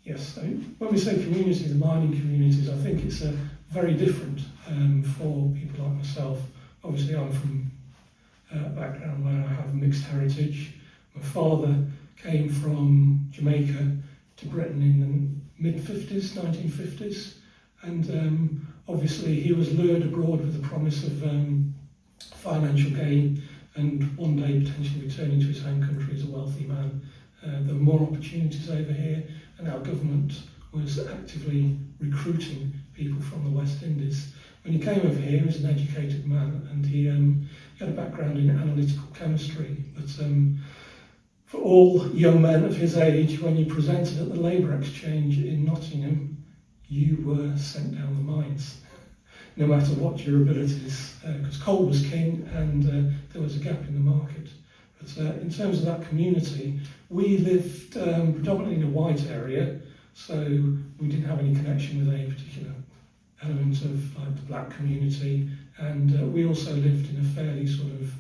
Yes, I mean, when we say community, the mining communities, I think it's very different for people like myself. Obviously, I'm from a background where I have mixed heritage. My father came from Jamaica to Britain in the mid-50s, 1950s, and obviously he was lured abroad with the promise of financial gain and one day potentially returning to his home country as a wealthy man. There were more opportunities over here, and our government was actively recruiting people from the West Indies. When he came over here, he was an educated man, and he had a background in analytical chemistry. But for all young men of his age, when you presented at the Labour Exchange in Nottingham, you were sent down the mines, no matter what your abilities, because coal was king and there was a gap in the market. But in terms of that community, we lived predominantly in a white area, so we didn't have any connection with any particular element of like the black community, and we also lived in a fairly sort of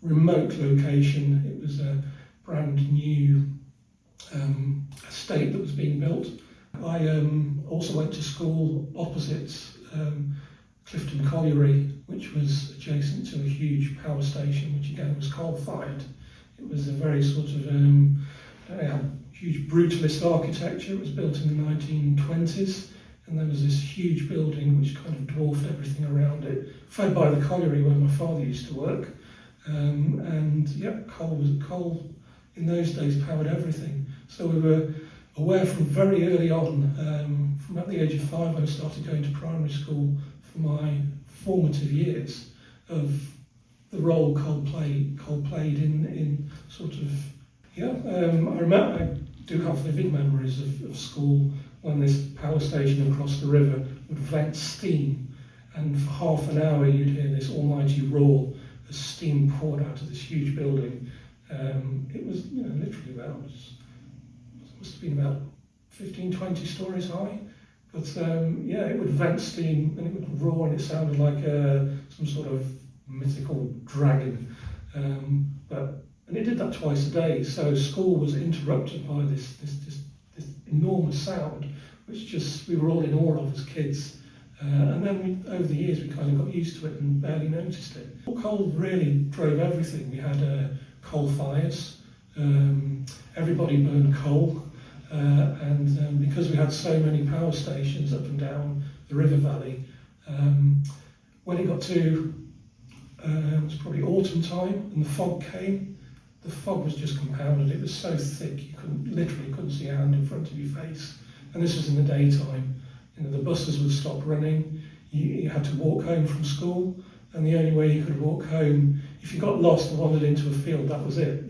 remote location. It was a brand new estate that was being built. I also went to school opposite Clifton Colliery, which was adjacent to a huge power station, which again was coal-fired. It was a very sort of huge brutalist architecture. It was built in the 1920s, and there was this huge building which kind of dwarfed everything around it, fed by the colliery where my father used to work. And yeah, coal in those days powered everything. So we were aware from very early on, from about the age of 5 when I started going to primary school for my formative years, of the role coal played in sort of, I do have vivid memories of school when this power station across the river would vent steam, and for half an hour you'd hear this almighty roar as steam poured out of this huge building. It was literally must have been about 15, 20 stories high. But it would vent steam and it would roar, and it sounded like some sort of mythical dragon. And it did that twice a day, so school was interrupted by this enormous sound, which just we were all in awe of as kids. And then over the years we kind of got used to it and barely noticed it. Coal really drove everything. We had coal fires, everybody burned coal, and because we had so many power stations up and down the river valley, when it got to it was probably autumn time and the fog came, the fog was just compounded. It was so thick you literally couldn't see a hand in front of your face. And this was in the daytime. The buses would stop running. You had to walk home from school, and the only way you could walk home, if you got lost and wandered into a field, that was it.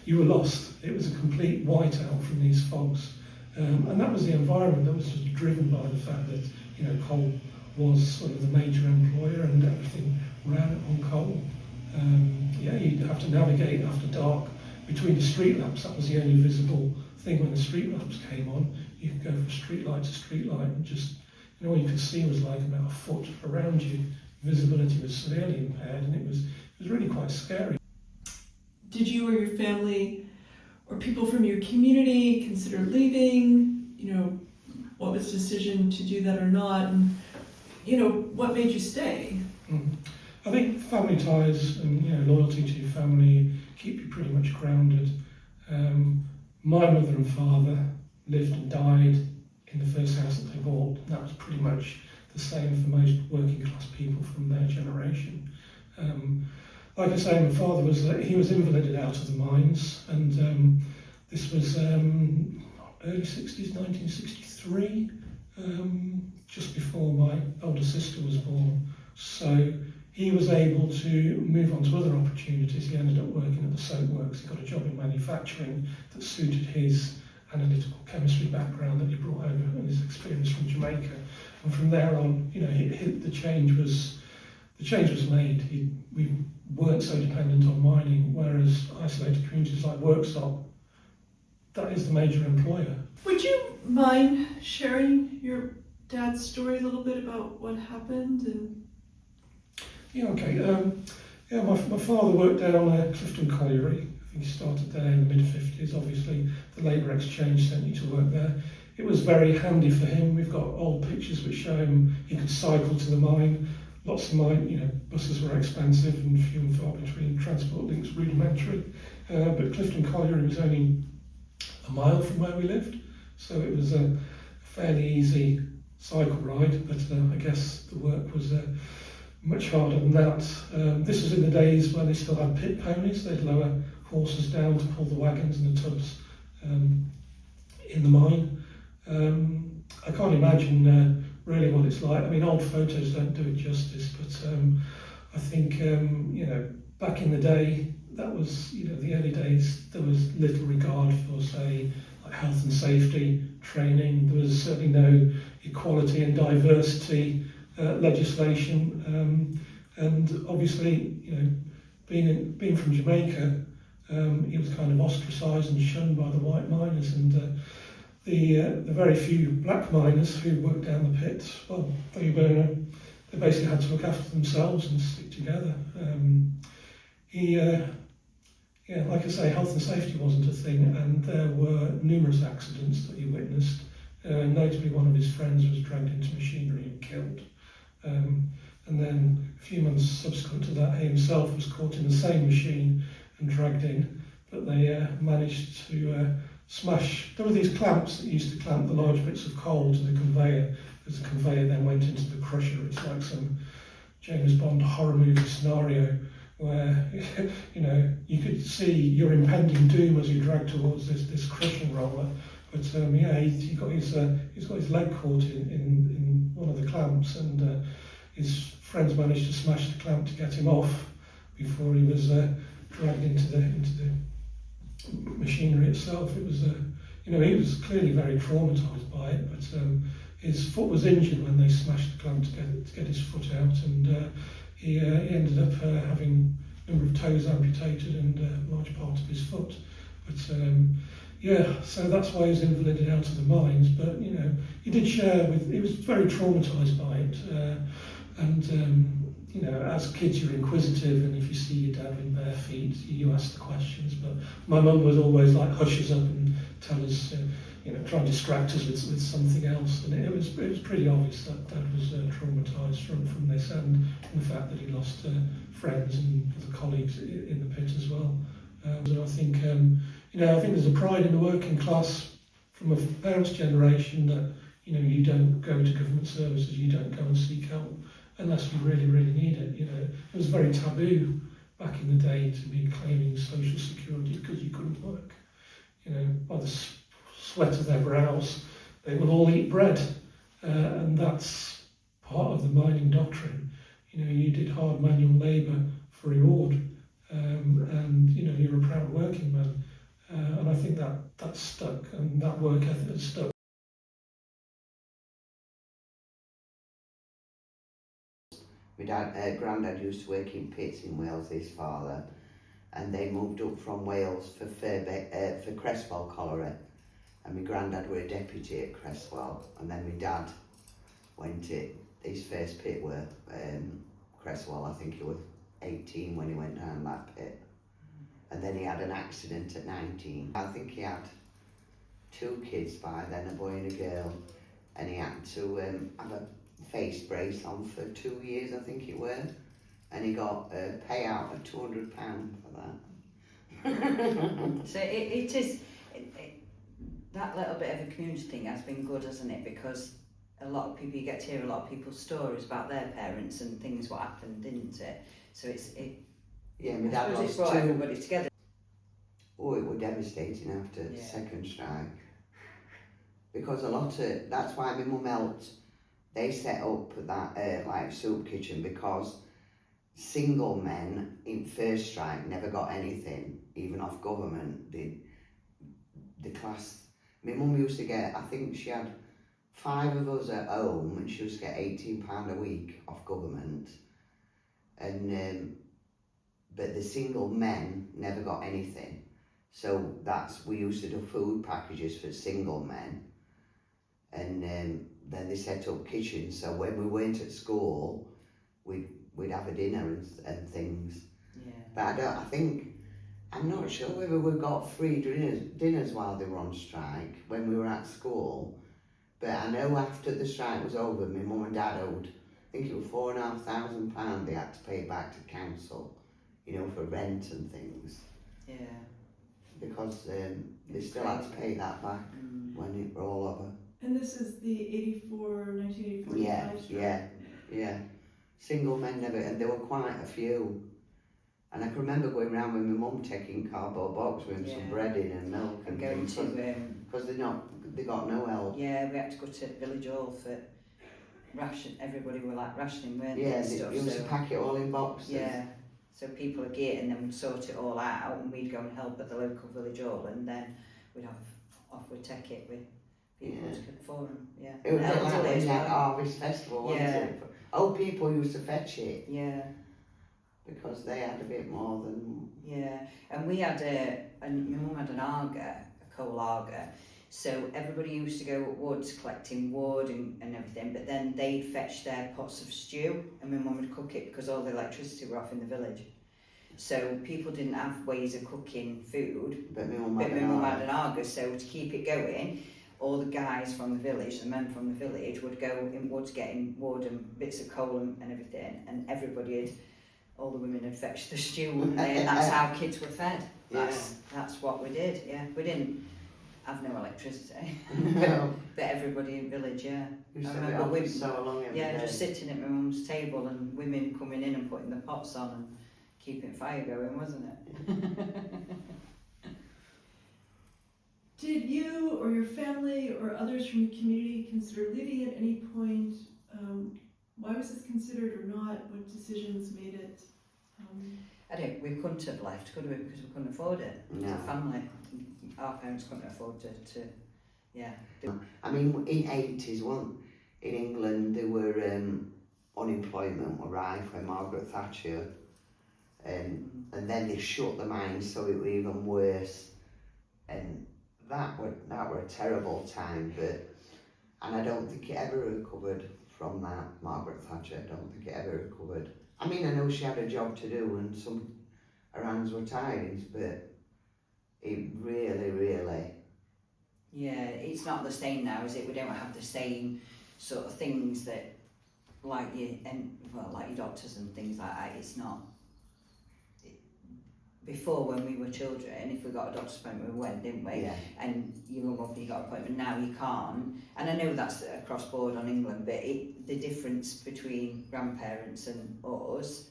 You were lost. It was a complete whiteout from these fogs, and that was the environment that was just driven by the fact that coal was sort of the major employer and everything ran on coal. You'd have to navigate after dark between the street lamps. That was the only visible thing when the street lamps came on. You could go from street light to street light, and just all you could see was like about a foot around you. Visibility was severely impaired, and it was really quite scary. Did you or your family or people from your community consider leaving? What was the decision to do that or not? And what made you stay? I think family ties and loyalty to your family keep you pretty much grounded. My mother and father lived and died in the first house that they bought. That was pretty much the same for most working class people from their generation. Like I say, my father was invalided out of the mines, and this was early 60s, 1963, just before my older sister was born. So he was able to move on to other opportunities. He ended up working at the soap works. He got a job in manufacturing that suited his analytical chemistry background that he brought over and his experience from Jamaica. And from there on, the change was made. We weren't so dependent on mining, whereas isolated communities like Worksop, that is the major employer. Would you mind sharing your dad's story a little bit about what happened? Yeah, okay. My father worked down Clifton Colliery. think he started there in the mid-50s. Obviously, the Labour Exchange sent you to work there. It was very handy for him. We've got old pictures which show him he could cycle to the mine. Lots of mine, buses were expensive and few and far between. Transport links rudimentary. But Clifton Colliery was only a mile from where we lived, so it was a fairly easy cycle ride. But I guess the work was much harder than that. This was in the days when they still had pit ponies. They'd lower horses down to pull the wagons and the tubs in the mine. I can't imagine really what it's like. I mean, old photos don't do it justice, but I think, back in the day, that was, the early days, there was little regard for, say, like health and safety training. There was certainly no equality and diversity legislation. And obviously, being from Jamaica, he was kind of ostracised and shunned by the white miners, and the very few black miners who worked down the pit, well, they basically had to look after themselves and stick together. Like I say, health and safety wasn't a thing, and there were numerous accidents that he witnessed. Notably, one of his friends was dragged into machinery and killed. And then a few months subsequent to that, he himself was caught in the same machine and dragged in, but they managed to smash. There were these clamps that used to clamp the large bits of coal to the conveyor, because the conveyor then went into the crusher. It's like some James Bond horror movie scenario where you could see your impending doom as you drag towards this crushing roller. But he got his leg caught in one of the clamps, and his friends managed to smash the clamp to get him off before he was dragged into the machinery itself. It was he was clearly very traumatised by it, but his foot was injured when they smashed the clamp to get his foot out, and he ended up having a number of toes amputated and a large part of his foot. But so that's why he was invalided out of the mines. But he did share he was very traumatised by it, and as kids you're inquisitive, and if you see your dad in bare feet, you ask the questions. But my mum would always like hush us up and tell us, try and distract us with something else. And it was pretty obvious that Dad was traumatised from this, and from the fact that he lost friends and other colleagues in the pit as well. And I think I think there's a pride in the working class from a parents' generation that you don't go to government services, you don't go and seek help unless you really, really need it. It was very taboo back in the day to be claiming social security because you couldn't work. By the sweat of their brows, they will all eat bread, and that's part of the mining doctrine. You did hard manual labour for reward, and you're a proud working man, and I think that stuck, and that work ethic has stuck. My granddad used to work in pits in Wales, his father, and they moved up from Wales for Cresswell Colliery, and my granddad were a deputy at Cresswell, and then my dad went to his first pit were Cresswell. I think he was 18 when he went down that pit, and then he had an accident at 19. I think he had 2 kids by then, a boy and a girl, and he had to have a face brace on for 2 years, I think it were, and he got a payout of £200 for that. So it is, that little bit of a community thing has been good, hasn't it? Because a lot of people, you get to hear a lot of people's stories about their parents and things what happened, didn't it? So yeah, my dad lost brought everybody together. Oh, it was devastating after the second strike, because that's why my mum helped. They set up that like soup kitchen, because single men in first strike never got anything, even off government. The class, my mum used to get, I think she had 5 of us at home, and she used to get £18 a week off government, and but the single men never got anything. So we used to do food packages for single men, and then they set up kitchens, so when we weren't at school, we'd have a dinner and things. Yeah. But I I'm not sure whether we got free dinners while they were on strike when we were at school, but I know after the strike was over, my mum and dad owed, I think it was £4,500 they had to pay back to council, you know, for rent and things, Yeah. because they still had to pay that back when it were all over. And this is the 1984 Yeah, strike. yeah. Single men never, and there were quite a few. And I can remember going around with my mum taking cardboard box with some bread in and milk And and going things, to because they got no help. yeah, we had to go to Village Hall for ration. Everybody were like rationing, weren't they? Yeah, And they stuff, used so, to pack it all in boxes. yeah. So people would get it and then we'd sort it all out, and we'd go and help at the local Village Hall, and then we'd take it with people for them. Yeah. It was a bit like Elderly when as you had well. Harvest Festival, wasn't it? Old people used to fetch it Yeah. because they had a bit more than. Yeah, and we had my mum had an Arga, a coal Arga, so everybody used to go at woods collecting wood and everything, but then they'd fetch their pots of stew and my mum would cook it because all the electricity were off in the village. So people didn't have ways of cooking food, But my mum but my had mum had an Arga, so to keep it going, all the guys from the village, the men from the village, would go in woods getting wood and bits of coal and everything, and everybody had, all the women had fetched the stew and that's how kids were fed. That's what we did, yeah. We didn't have no electricity, No. but everybody in village, yeah. Used I to remember have it women, for so long every yeah, day. just sitting at my mum's table and women coming in and putting the pots on and keeping fire going, wasn't it? Did you or your family or others from your community consider leaving at any point? Why was this considered or not? What decisions made it? We couldn't have left, could we? Because we couldn't afford it. No. As a family, our parents couldn't afford to yeah. I mean, in 80s, in England, there were unemployment were rife when Margaret Thatcher, and then they shut the mines, so it was even worse. And that were a terrible time, and I don't think it ever recovered from that. Margaret Thatcher, I don't think it ever recovered. I mean, I know she had a job to do, and her hands were tied, but it really. Yeah, it's not the same now, is it? We don't have the same sort of things that, like your doctors and things like that. It's not. Before, when we were children, if we got a doctor's appointment, we went, didn't we? Yeah. And you go up and you got an appointment. Now you can't. And I know that's across board on England, but the difference between grandparents and us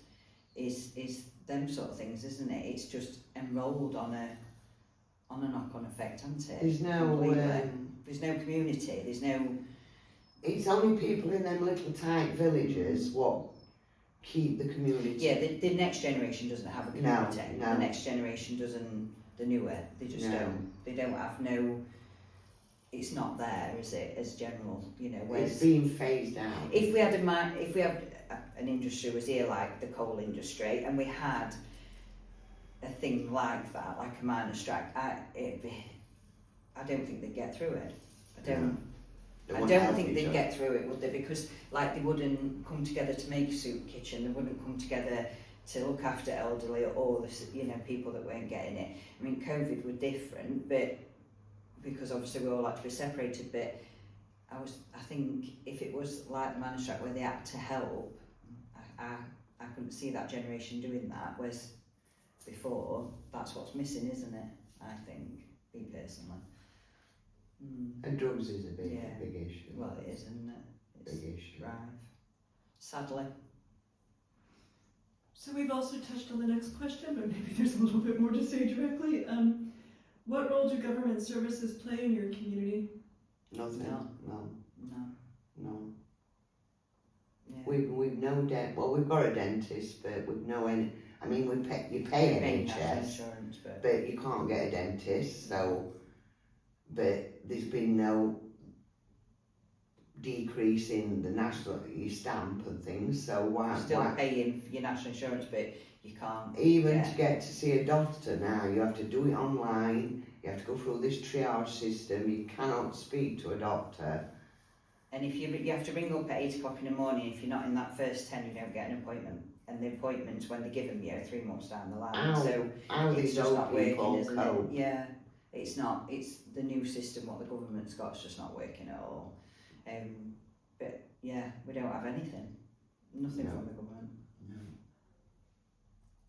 is them sort of things, isn't it? It's just enrolled on a knock-on effect, hasn't it? There's no. There's no community. There's no. It's only people in them little tight villages what keep the community. Yeah, the next generation doesn't have a community. No. The next generation doesn't. The newer, they just don't. They don't have no. It's not there, is it? As general, you know. It's being phased out. If we had an industry was here like the coal industry, and we had a thing like that, like a miners' strike, I don't think they'd get through it. I don't think they'd get through it, would they? Because like they wouldn't come together to make a soup kitchen, they wouldn't come together to look after elderly or the people that weren't getting it. I mean, COVID was different, but because obviously we all had to be separated. But I think if it was like the miners' strike where they had to help, I couldn't see that generation doing that. Whereas before, that's what's missing, isn't it? I think, me personally. And drugs is a big issue. Well, it is, isn't it? It's Big issue. drive. Sadly. So we've also touched on the next question, but maybe there's a little bit more to say directly. What role do government services play in your community? Nothing. No. Yeah. We've no debt. Well, we've got a dentist, but we've no any. I mean, you pay NHS, insurance, but you can't get a dentist. So, but there's been no decrease in the national stamp and things. So you're still paying for your national insurance, but you can't. Even to get to see a doctor now, you have to do it online. You have to go through this triage system. You cannot speak to a doctor. And if you have to ring up at 8 o'clock in the morning, if you're not in that first 10, you don't get an appointment. and the appointments when they give them, 3 months down the line. How- So How it's these just old not working, people isn't cope. it? Yeah, it's not. It's the new system what the government's got is just not working at all. But yeah, we don't have anything, nothing No. from the